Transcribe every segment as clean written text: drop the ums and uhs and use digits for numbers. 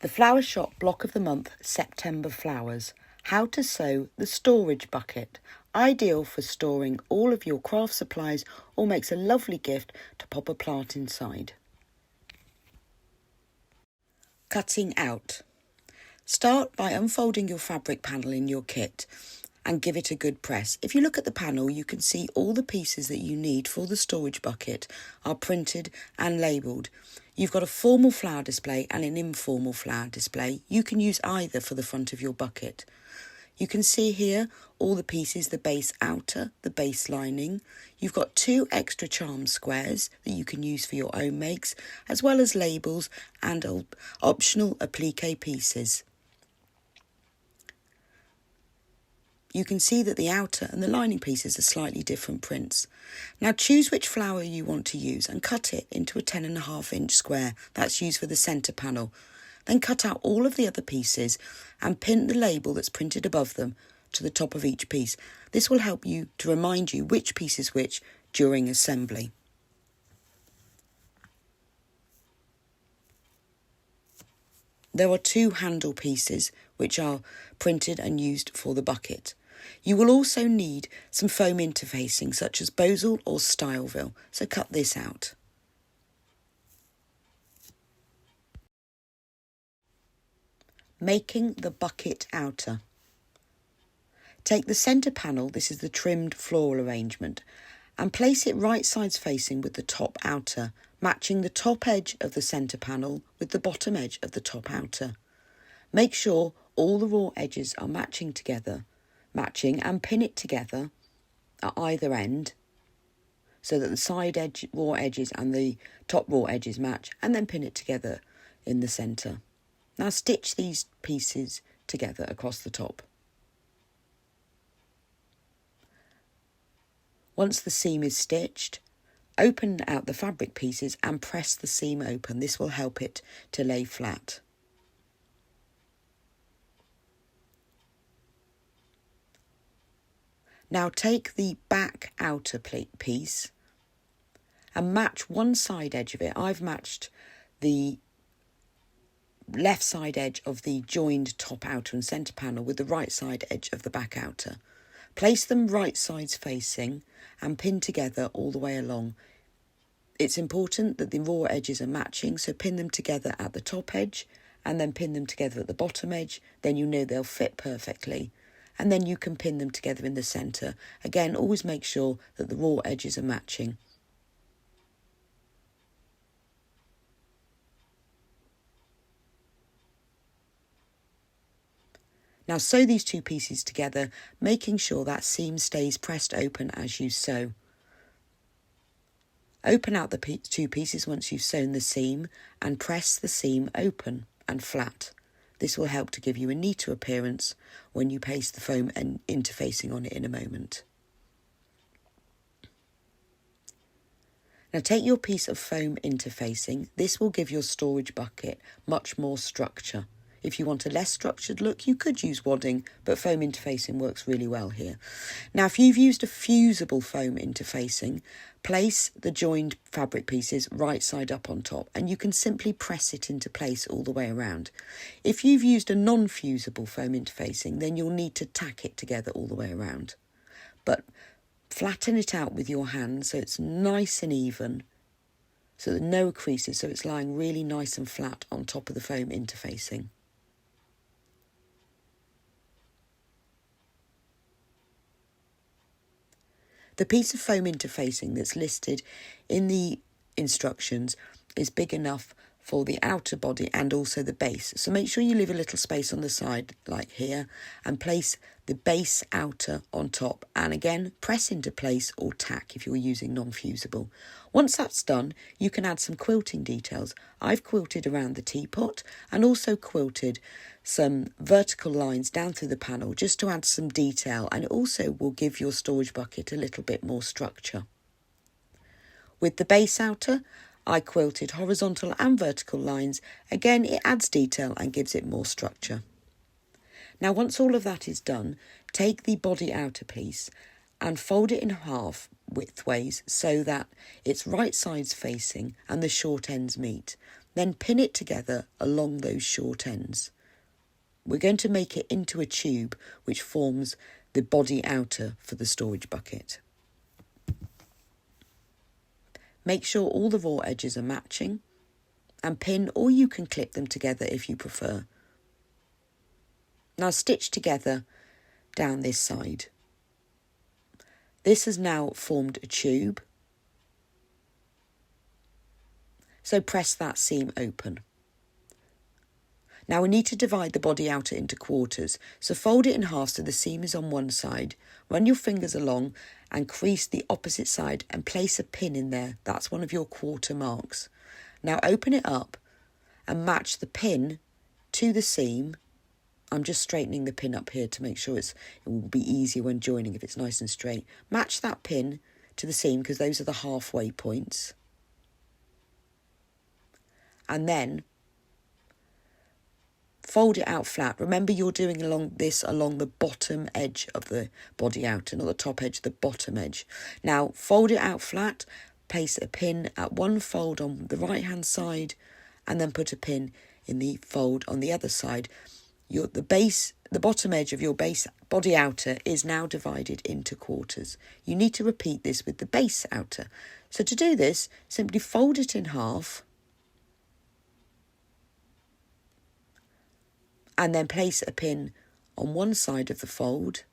The Flower Shop Block of the Month September Flowers. How to sew the storage bucket. Ideal for storing all of your craft supplies or makes a lovely gift to pop a plant inside. Cutting out. Start by unfolding your fabric panel in your kit and give it a good press. If you look at the panel, you can see all the pieces that you need for the storage bucket are printed and labelled. You've got a formal flower display and an informal flower display. You can use either for the front of your bucket. You can see here all the pieces, the base outer, the base lining. You've got 2 extra charm squares that you can use for your own makes, as well as labels and optional applique pieces. You can see that the outer and the lining pieces are slightly different prints. Now choose which flower you want to use and cut it into a 10.5-inch square. That's used for the centre panel. Then cut out all of the other pieces and pin the label that's printed above them to the top of each piece. This will help you to remind you which piece is which during assembly. There are 2 handle pieces which are printed and used for the bucket. You will also need some foam interfacing such as Bosal or Styleville, so cut this out. Making the bucket outer. Take the centre panel, this is the trimmed floral arrangement, and place it right sides facing with the top outer, matching the top edge of the centre panel with the bottom edge of the top outer. Make sure all the raw edges are matching and pin it together at either end so that the side edge raw edges and the top raw edges match, and then pin it together in the centre. Now stitch these pieces together across the top. Once the seam is stitched, open out the fabric pieces and press the seam open. This will help it to lay flat. Now take the back outer piece and match one side edge of it. I've matched the left side edge of the joined top outer and centre panel with the right side edge of the back outer. Place them right sides facing and pin together all the way along. It's important that the raw edges are matching, so pin them together at the top edge and then pin them together at the bottom edge. Then you know they'll fit perfectly. And then you can pin them together in the centre. Again, always make sure that the raw edges are matching. Now sew these 2 pieces together, making sure that seam stays pressed open as you sew. Open out the 2 pieces once you've sewn the seam and press the seam open and flat. This will help to give you a neater appearance when you paste the foam and interfacing on it in a moment. Now take your piece of foam interfacing. This will give your storage bucket much more structure. If you want a less structured look, you could use wadding, but foam interfacing works really well here. Now, if you've used a fusible foam interfacing, place the joined fabric pieces right side up on top, and you can simply press it into place all the way around. If you've used a non-fusible foam interfacing, then you'll need to tack it together all the way around. But flatten it out with your hand so it's nice and even, so that no creases, so it's lying really nice and flat on top of the foam interfacing. The piece of foam interfacing that's listed in the instructions is big enough for the outer body and also the base. So make sure you leave a little space on the side like here and place the base outer on top, and again press into place or tack if you're using non-fusible. Once that's done, you can add some quilting details. I've quilted around the teapot and also quilted some vertical lines down through the panel just to add some detail, and it also will give your storage bucket a little bit more structure. With the base outer, I quilted horizontal and vertical lines. Again, it adds detail and gives it more structure. Now, once all of that is done, take the body outer piece and fold it in half widthways so that it's right sides facing and the short ends meet. Then pin it together along those short ends. We're going to make it into a tube which forms the body outer for the storage bucket. Make sure all the raw edges are matching and pin, or you can clip them together if you prefer. Now stitch together down this side. This has now formed a tube, so press that seam open. Now we need to divide the body outer into quarters, so fold it in half so the seam is on one side. Run your fingers along and crease the opposite side and place a pin in there. That's one of your quarter marks. Now open it up and match the pin to the seam. I'm just straightening the pin up here to make sure it will be easier when joining if it's nice and straight. Match that pin to the seam because those are the halfway points. And then fold it out flat. Remember, you're doing along the bottom edge of the body outer, not the top edge, the bottom edge. Now fold it out flat, place a pin at one fold on the right hand side and then put a pin in the fold on the other side. The bottom edge of your base body outer is now divided into quarters. You need to repeat this with the base outer. So to do this, simply fold it in half and then place a pin on one side of the fold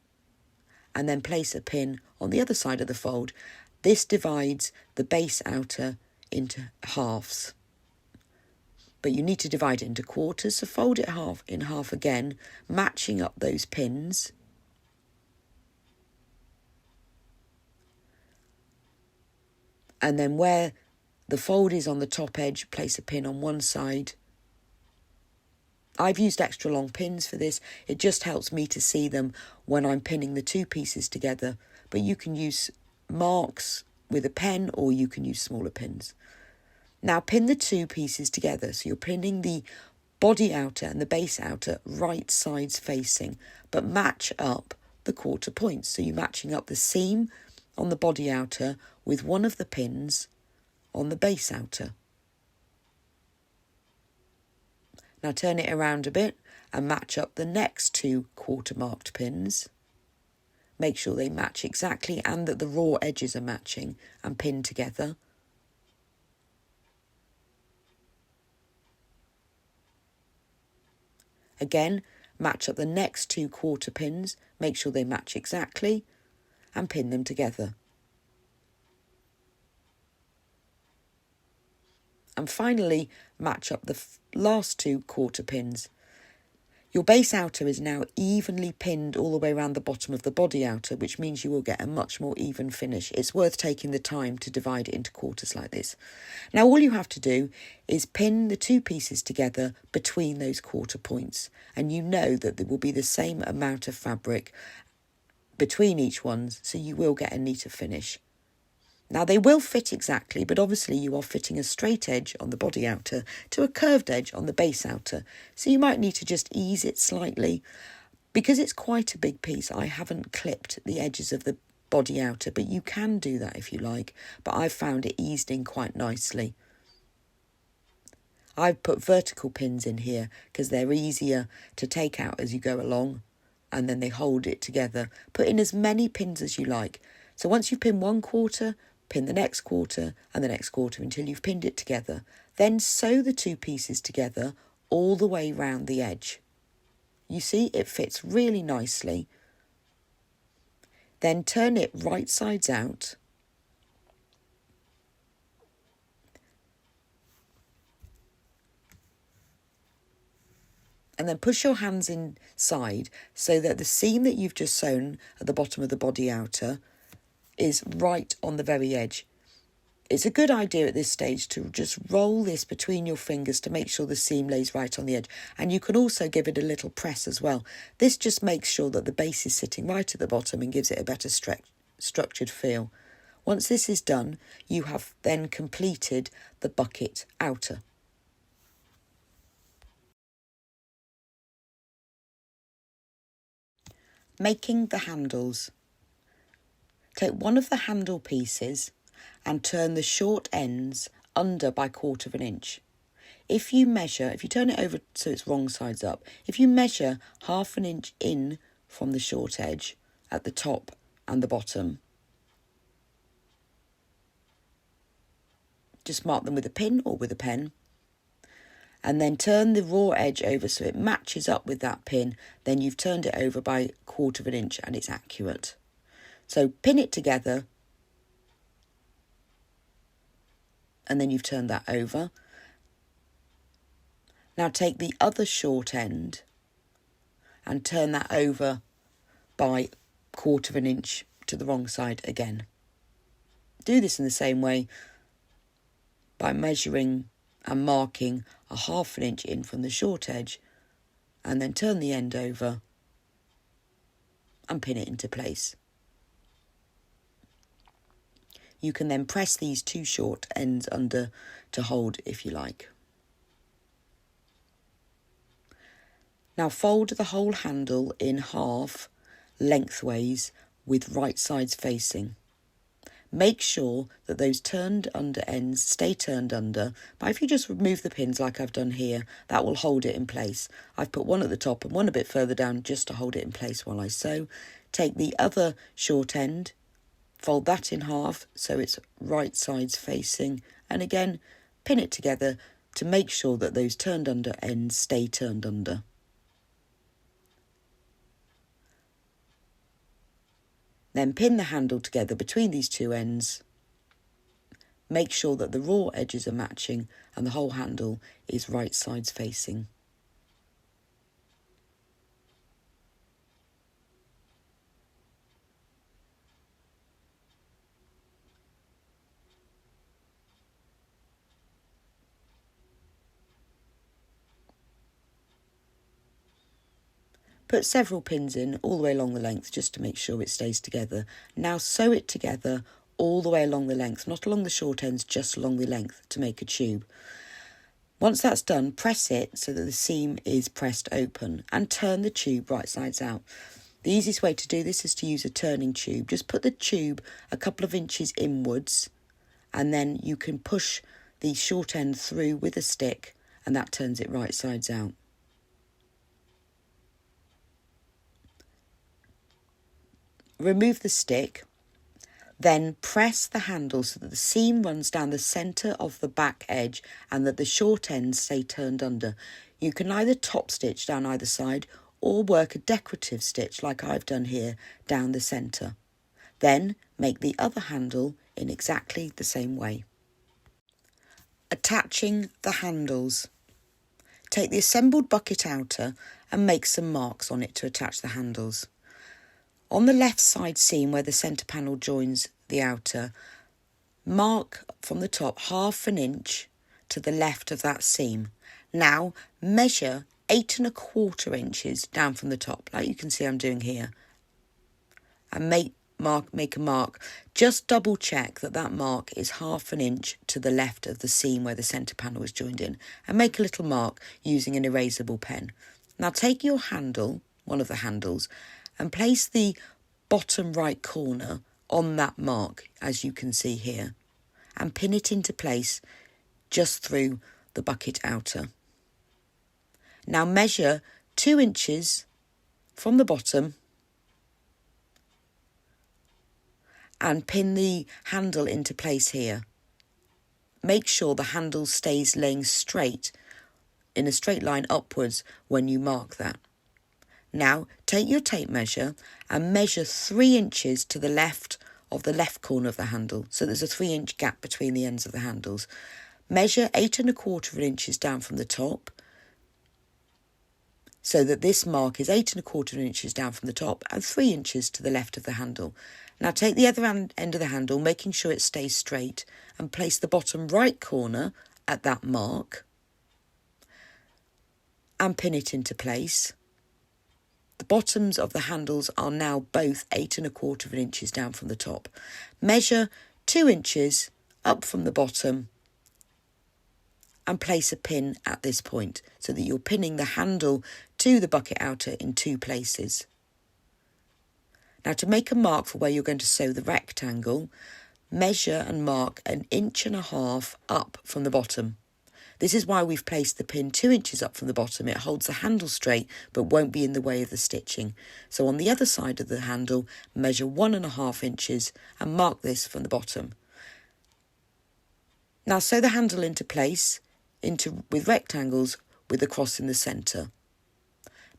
and then place a pin on the other side of the fold. This divides the base outer into halves. But you need to divide it into quarters, so fold it in half again, matching up those pins. And then where the fold is on the top edge, place a pin on one side. I've used extra long pins for this. It just helps me to see them when I'm pinning the two pieces together. But you can use marks with a pen or you can use smaller pins. Now pin the two pieces together. So you're pinning the body outer and the base outer right sides facing, but match up the quarter points. So you're matching up the seam on the body outer with one of the pins on the base outer. Now turn it around a bit and match up the next two quarter marked pins. Make sure they match exactly and that the raw edges are matching and pin together. Again, match up the next two quarter pins, make sure they match exactly and pin them together. And finally, match up the last two quarter pins. Your base outer is now evenly pinned all the way around the bottom of the body outer, which means you will get a much more even finish. It's worth taking the time to divide it into quarters like this. Now all you have to do is pin the two pieces together between those quarter points, and you know that there will be the same amount of fabric between each one, so you will get a neater finish. Now they will fit exactly, but obviously you are fitting a straight edge on the body outer to a curved edge on the base outer. So you might need to just ease it slightly. Because it's quite a big piece, I haven't clipped the edges of the body outer, but you can do that if you like. But I've found it eased in quite nicely. I've put vertical pins in here because they're easier to take out as you go along, and then they hold it together. Put in as many pins as you like. So once you've pinned one quarter, pin the next quarter and the next quarter until you've pinned it together. Then sew the two pieces together all the way round the edge. You see, it fits really nicely. Then turn it right sides out. And then push your hands inside so that the seam that you've just sewn at the bottom of the body outer is right on the very edge. It's a good idea at this stage to just roll this between your fingers to make sure the seam lays right on the edge. And you can also give it a little press as well. This just makes sure that the base is sitting right at the bottom and gives it a better structured feel. Once this is done, you have then completed the bucket outer. Making the handles. Take one of the handle pieces and turn the short ends under by 1/4 inch. if you turn it over so it's wrong sides up, if you measure 1/2 inch in from the short edge at the top and the bottom, just mark them with a pin or with a pen, and then turn the raw edge over so it matches up with that pin, then you've turned it over by 1/4 inch and it's accurate. So pin it together, and then you've turned that over. Now take the other short end and turn that over by 1/4 inch to the wrong side again. Do this in the same way by measuring and marking 1/2 inch in from the short edge, and then turn the end over and pin it into place. You can then press these 2 short ends under to hold if you like. Now fold the whole handle in half lengthways with right sides facing. Make sure that those turned under ends stay turned under, but if you just remove the pins like I've done here, that will hold it in place. I've put one at the top and one a bit further down just to hold it in place while I sew. Take the other short end, fold that in half so it's right sides facing, and again pin it together to make sure that those turned under ends stay turned under. Then pin the handle together between these 2 ends. Make sure that the raw edges are matching and the whole handle is right sides facing. Put several pins in all the way along the length just to make sure it stays together. Now sew it together all the way along the length, not along the short ends, just along the length to make a tube. Once that's done, press it so that the seam is pressed open and turn the tube right sides out. The easiest way to do this is to use a turning tube. Just put the tube a couple of inches inwards, and then you can push the short end through with a stick and that turns it right sides out. Remove the stick, then press the handle so that the seam runs down the centre of the back edge and that the short ends stay turned under. You can either top stitch down either side or work a decorative stitch like I've done here down the centre. Then make the other handle in exactly the same way. Attaching the handles. Take the assembled bucket outer and make some marks on it to attach the handles. On the left side seam where the centre panel joins the outer, mark from the top 1/2 inch to the left of that seam. Now measure 8 1/4 inches down from the top, like you can see I'm doing here, and make a mark. Just double check that that mark is 1/2 inch to the left of the seam where the centre panel is joined in, and make a little mark using an erasable pen. Now take your handle, one of the handles, and place the bottom right corner on that mark, as you can see here, and pin it into place just through the bucket outer. Now measure 2 inches from the bottom and pin the handle into place here. Make sure the handle stays laying straight in a straight line upwards when you mark that. Now take your tape measure and measure 3 inches to the left of the left corner of the handle, so there's a 3-inch gap between the ends of the handles. Measure 8 1/4 inches down from the top, so that this mark is 8 1/4 inches down from the top and 3 inches to the left of the handle. Now take the other end of the handle, making sure it stays straight, and place the bottom right corner at that mark and pin it into place. The bottoms of the handles are now both 8 1/4 inches down from the top. Measure 2 inches up from the bottom and place a pin at this point so that you're pinning the handle to the bucket outer in 2 places. Now to make a mark for where you're going to sew the rectangle, measure and mark 1.5 inches up from the bottom. This is why we've placed the pin 2 inches up from the bottom. It holds the handle straight but won't be in the way of the stitching. So on the other side of the handle, measure 1.5 inches and mark this from the bottom. Now sew the handle into place with rectangles with the cross in the centre.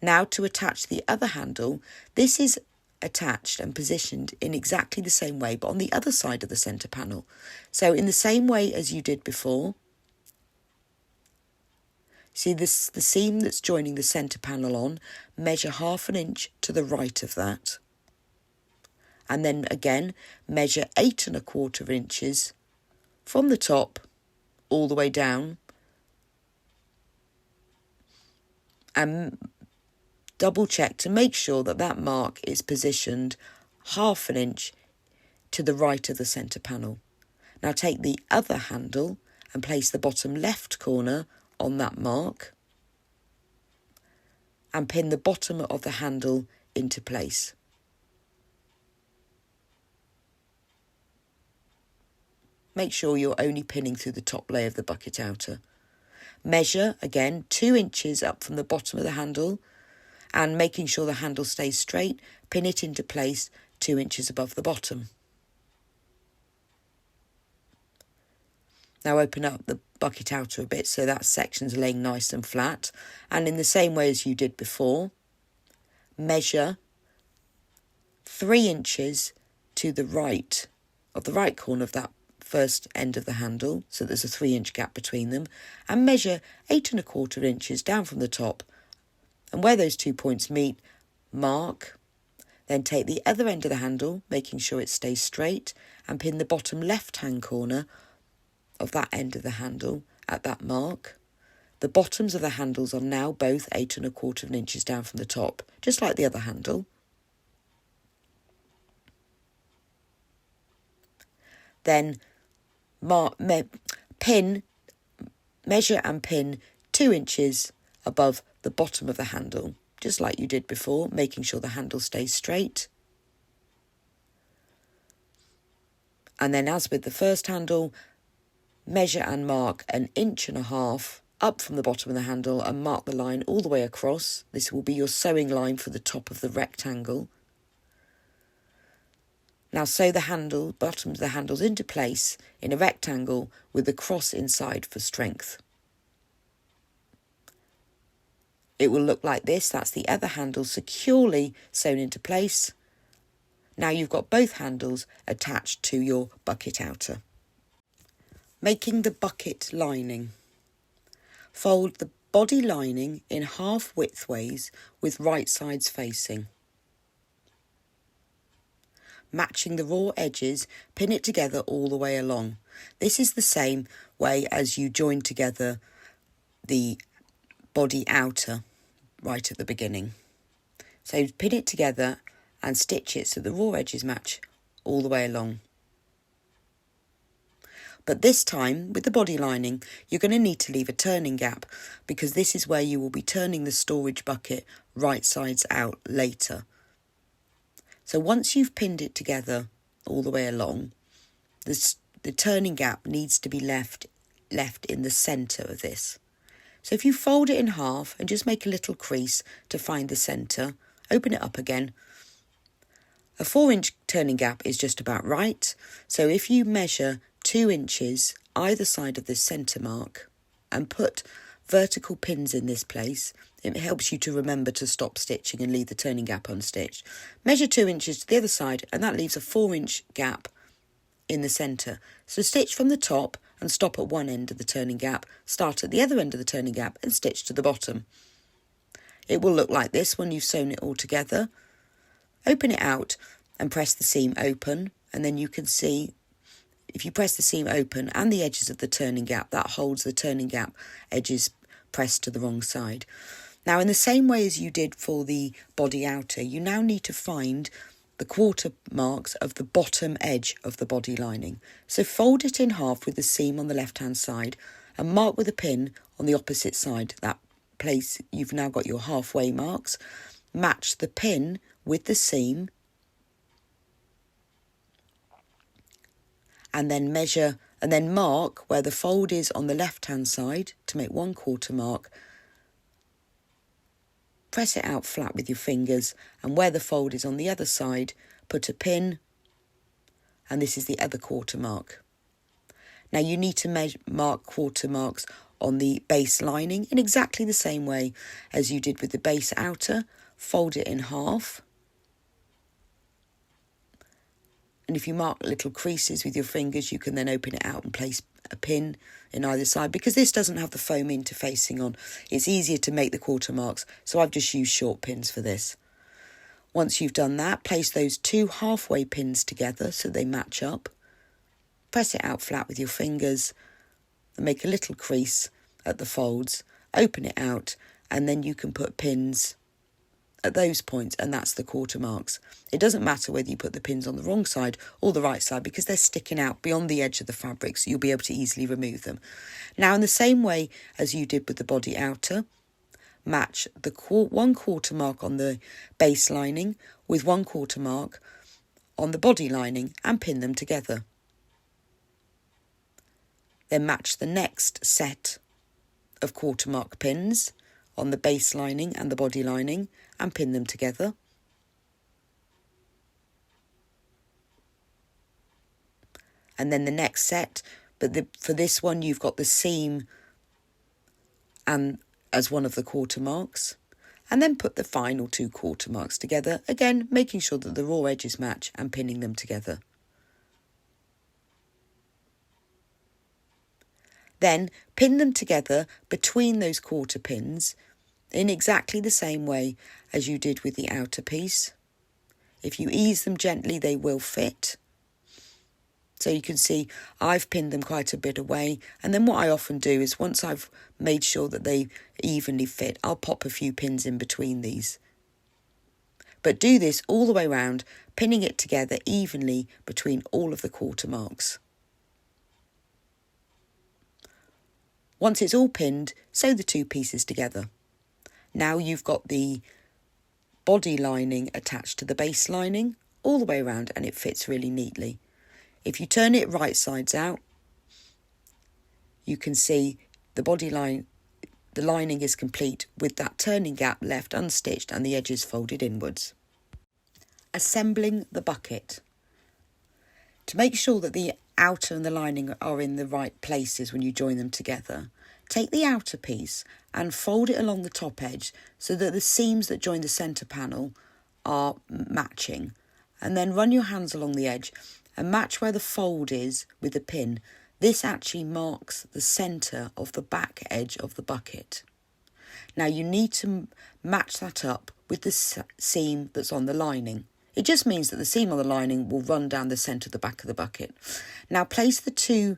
Now to attach the other handle, this is attached and positioned in exactly the same way but on the other side of the centre panel. So in the same way as you did before, see this, the seam that's joining the centre panel on, measure 1/2 inch to the right of that. And then again, measure 8.25 inches from the top all the way down. And double check to make sure that that mark is positioned 1/2 inch to the right of the centre panel. Now take the other handle and place the bottom left corner on that mark and pin the bottom of the handle into place. Make sure you're only pinning through the top layer of the bucket outer. Measure again 2 inches up from the bottom of the handle and making sure the handle stays straight, pin it into place 2 inches above the bottom. Now open up the bucket outer a bit so that section's laying nice and flat, and in the same way as you did before, measure 3 inches to the right of the right corner of that first end of the handle, so there's a 3-inch gap between them, and measure 8.25 inches down from the top, and where those 2 points meet, mark. Then take the other end of the handle, making sure it stays straight, and pin the bottom left-hand corner of that end of the handle at that mark. The bottoms of the handles are now both 8.25 inches down from the top, just like the other handle. Then measure and pin 2 inches above the bottom of the handle, just like you did before, making sure the handle stays straight. And then as with the first handle, measure and mark 1.5 inches up from the bottom of the handle and mark the line all the way across. This will be your sewing line for the top of the rectangle. Now sew the bottoms of the handles into place in a rectangle with the cross inside for strength. It will look like this. That's the other handle securely sewn into place. Now you've got both handles attached to your bucket outer. Making the bucket lining. Fold the body lining in half widthways with right sides facing. Matching the raw edges, pin it together all the way along. This is the same way as you join together the body outer right at the beginning. So pin it together and stitch it so the raw edges match all the way along. But this time, with the body lining, you're going to need to leave a turning gap because this is where you will be turning the storage bucket right sides out later. So once you've pinned it together all the way along, the turning gap needs to be left in the centre of this. So if you fold it in half and just make a little crease to find the centre, open it up again. A 4-inch turning gap is just about right. So if you measure 2 inches either side of this centre mark and put vertical pins in this place, it helps you to remember to stop stitching and leave the turning gap unstitched. Measure 2 inches to the other side and that leaves a 4-inch gap in the centre. So stitch from the top and stop at one end of the turning gap, start at the other end of the turning gap and stitch to the bottom. It will look like this when you've sewn it all together. Open it out and press the seam open, and then you can see if you press the seam open and the edges of the turning gap, that holds the turning gap edges pressed to the wrong side. Now in the same way as you did for the body outer, you now need to find the quarter marks of the bottom edge of the body lining. So fold it in half with the seam on the left hand side and mark with a pin on the opposite side. That place you've now got your halfway marks. Match the pin with the seam and then measure and then mark where the fold is on the left-hand side to make 1/4 mark. Press it out flat with your fingers, and where the fold is on the other side, put a pin, and this is the other 1/4 mark. Now you need to mark 1/4 marks on the base lining in exactly the same way as you did with the base outer. Fold it in half. And if you mark little creases with your fingers, you can then open it out and place a pin in either side. Because this doesn't have the foam interfacing on, it's easier to make the 1/4 marks, so I've just used short pins for this. Once you've done that, place those 2 halfway pins together so they match up. Press it out flat with your fingers and make a little crease at the folds. Open it out, and then you can put pins at those points, and that's the 1/4 marks. It doesn't matter whether you put the pins on the wrong side or the right side, because they're sticking out beyond the edge of the fabric, so you'll be able to easily remove them. Now, in the same way as you did with the body outer, match the 1/4 mark on the base lining with 1/4 mark on the body lining and pin them together. Then match the next set of 1/4 mark pins on the base lining and the body lining and pin them together. And then the next set, but for this one you've got the seam and as one of the 1/4 marks, and then put the final 2 1/4 marks together, again making sure that the raw edges match and pinning them together. Then pin them together between those 1/4 pins in exactly the same way as you did with the outer piece. If you ease them gently, they will fit. So you can see I've pinned them quite a bit away, and then what I often do is once I've made sure that they evenly fit, I'll pop a few pins in between these. But do this all the way around, pinning it together evenly between all of the 1/4 marks. Once it's all pinned, sew the 2 pieces together. Now you've got the body lining attached to the base lining all the way around, and it fits really neatly. If you turn it right sides out, you can see the lining is complete with that turning gap left unstitched and the edges folded inwards. Assembling the bucket. To make sure that the outer and the lining are in the right places when you join them together, take the outer piece and fold it along the top edge so that the seams that join the centre panel are matching, and then run your hands along the edge and match where the fold is with the pin. This actually marks the centre of the back edge of the bucket. Now you need to match that up with the seam that's on the lining. It just means that the seam on the lining will run down the centre of the back of the bucket. Now place the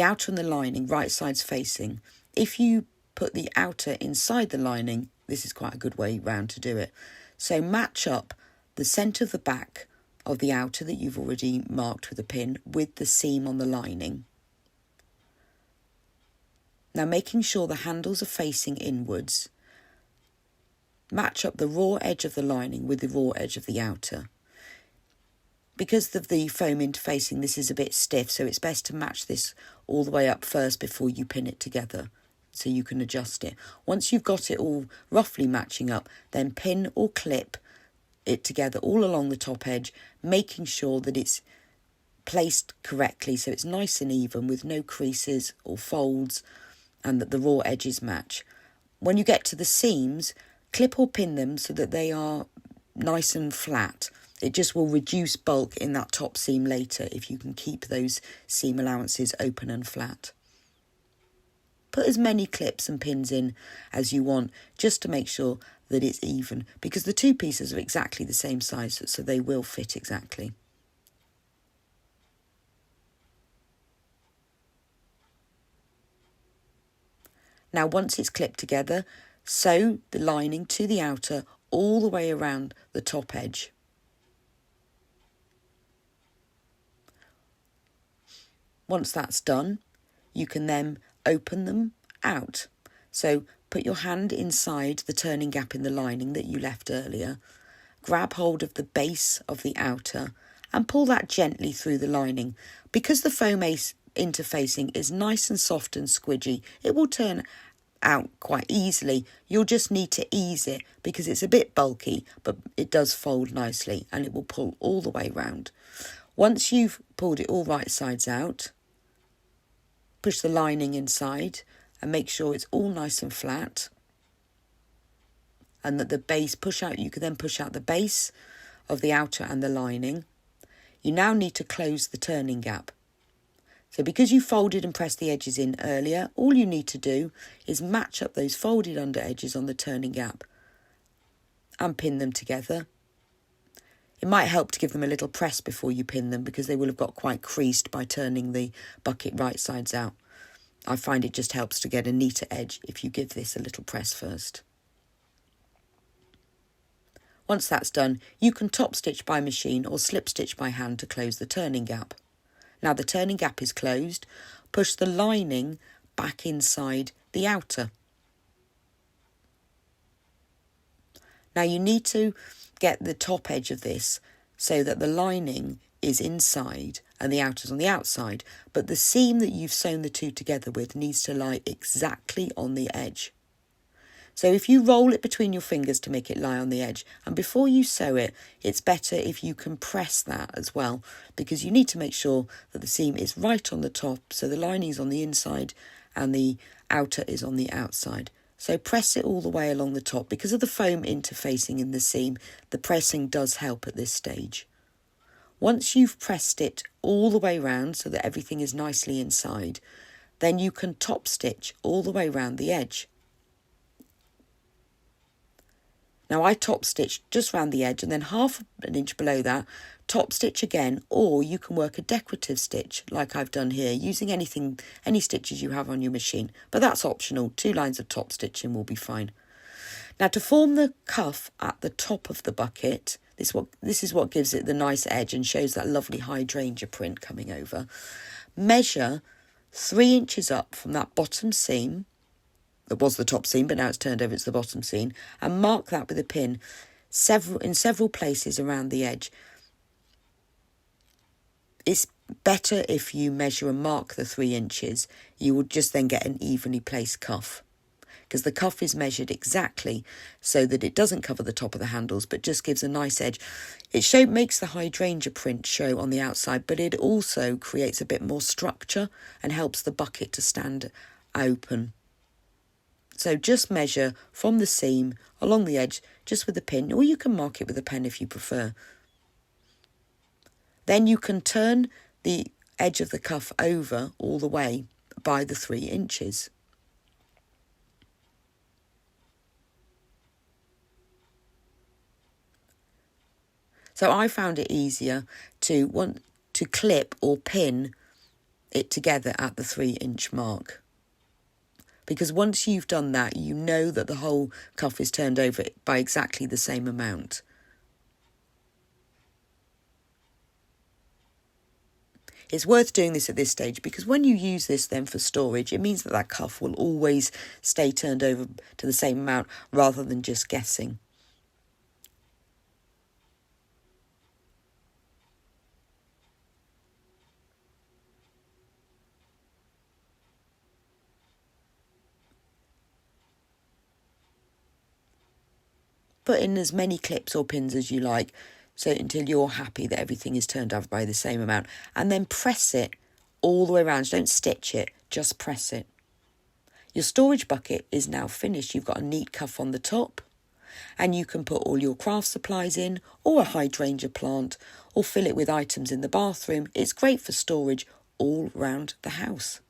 outer and the lining right sides facing. If you put the outer inside the lining, this is quite a good way round to do it. So match up the centre of the back of the outer that you've already marked with a pin with the seam on the lining. Now making sure the handles are facing inwards, match up the raw edge of the lining with the raw edge of the outer. Because of the foam interfacing, this is a bit stiff, so it's best to match this all the way up first before you pin it together, so you can adjust it. Once you've got it all roughly matching up, then pin or clip it together all along the top edge, making sure that it's placed correctly so it's nice and even with no creases or folds, and that the raw edges match. When you get to the seams, clip or pin them so that they are nice and flat. It just will reduce bulk in that top seam later if you can keep those seam allowances open and flat. Put as many clips and pins in as you want, just to make sure that it's even, because the 2 pieces are exactly the same size, so they will fit exactly. Now once it's clipped together, sew the lining to the outer all the way around the top edge. Once that's done, you can then open them out. So put your hand inside the turning gap in the lining that you left earlier, grab hold of the base of the outer and pull that gently through the lining. Because the foam interfacing is nice and soft and squidgy. It will turn out quite easily. You'll just need to ease it because it's a bit bulky, but it does fold nicely and it will pull all the way round. Once you've pulled it all right sides out, push the lining inside and make sure it's all nice and flat, and that the base you can then push out the base of the outer and the lining. You now need to close the turning gap. So because you folded and pressed the edges in earlier, all you need to do is match up those folded under edges on the turning gap and pin them together. It might help to give them a little press before you pin them because they will have got quite creased by turning the bucket right sides out. I find it just helps to get a neater edge if you give this a little press first. Once that's done, you can top stitch by machine or slip stitch by hand to close the turning gap. Now the turning gap is closed, push the lining back inside the outer. Now you need to get the top edge of this so that the lining is inside and the outer's on the outside, but the seam that you've sewn the two together with needs to lie exactly on the edge. So if you roll it between your fingers to make it lie on the edge, and before you sew it, it's better if you can press that as well, because you need to make sure that the seam is right on the top, so the lining is on the inside and the outer is on the outside. So press it all the way along the top. Because of the foam interfacing in the seam, the pressing does help at this stage. Once you've pressed it all the way round so that everything is nicely inside, then you can top stitch all the way round the edge. Now I top stitch just round the edge and then half an inch below that, top stitch again, or you can work a decorative stitch like I've done here, using any stitches you have on your machine, but that's optional. 2 lines of top stitching will be fine. Now to form the cuff at the top of the bucket, this is what gives it the nice edge and shows that lovely hydrangea print coming over. Measure 3 inches up from that bottom seam. That was the top seam, but now it's turned over, it's the bottom seam, and mark that with a pin in several places around the edge. It's better if you measure and mark the 3 inches. You will just then get an evenly placed cuff, because the cuff is measured exactly so that it doesn't cover the top of the handles, but just gives a nice edge. It makes the hydrangea print show on the outside, but it also creates a bit more structure and helps the bucket to stand open. So just measure from the seam along the edge just with a pin, or you can mark it with a pen if you prefer. Then you can turn the edge of the cuff over all the way by the 3 inches. So I found it easier to clip or pin it together at the 3 inch mark. Because once you've done that, you know that the whole cuff is turned over by exactly the same amount. It's worth doing this at this stage because when you use this then for storage, it means that that cuff will always stay turned over to the same amount rather than just guessing. Put in as many clips or pins as you like, so until you're happy that everything is turned over by the same amount, and then press it all the way around. Don't stitch it, just press it. Your storage bucket is now finished. You've got a neat cuff on the top, and you can put all your craft supplies in, or a hydrangea plant, or fill it with items in the bathroom. It's great for storage all round the house.